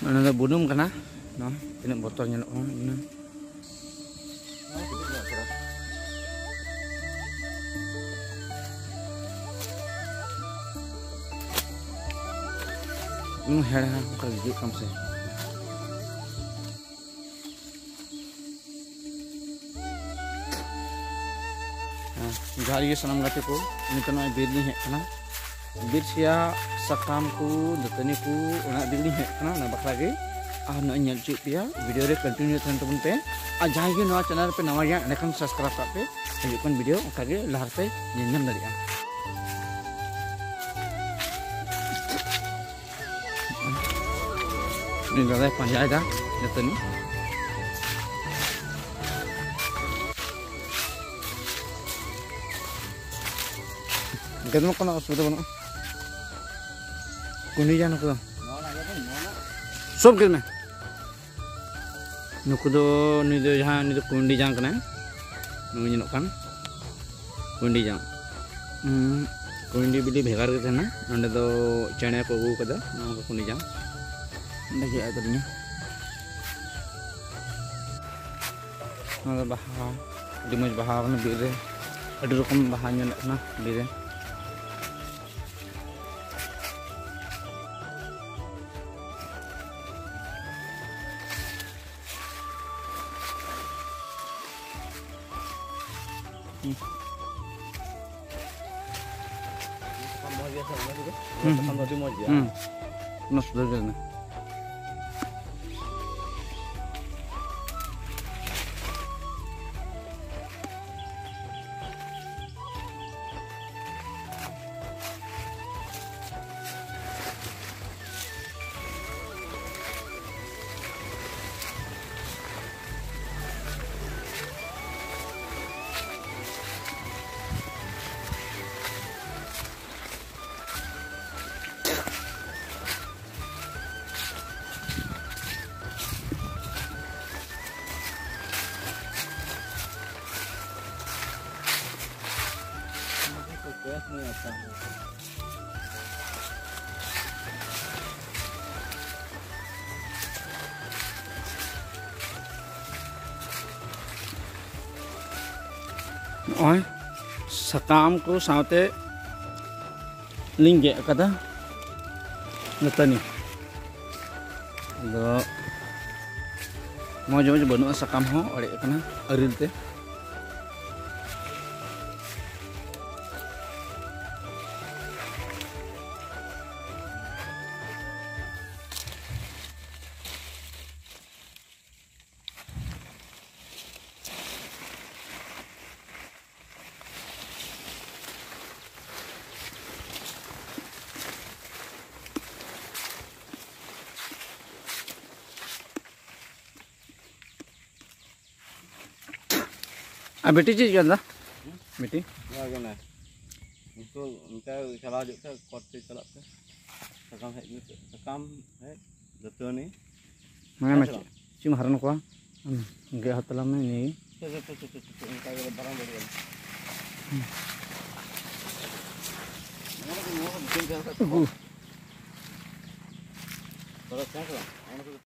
Mana bunum kana? No, ini botolnya no. Ini. Ini head kalau gigi kamu sih. Jari senam gati ko, ini kan ay birni hek kana. Bir sia sakam ku, datani ku, una birni hek kana na baklage. Na nyal cik dia, video re continue teman-teman pe. Jangan ke nawa channel pe nawa ya, nekan subscribe pe. Hujukkan video, kage lahar pe nyenam dari ya. Ini gak panjang dah, datani. Kita mau kena hospital mana? Kundi jangan aku. Sob kita. Nuku do ni do jahan ni do kundi jangan kena. Nunggu nyok kan? Kundi jangan. Kundi beli begar kita na. Nanda do channel ko gu kada. Nunggu kundi jangan. Nanda kaya tadinya. Nanda baha. Dimas baha mana bile. Ada rukun bahanya na bile. Nah, sudah kan. Oi, sakam ko saute lingge kada ngetani. Do mau jauh banu sakam ho ore kana aril te. बेटी चीज क्या था बेटी चला चला सकम है दतनी मैं चिम हरन को गे हतला में नहीं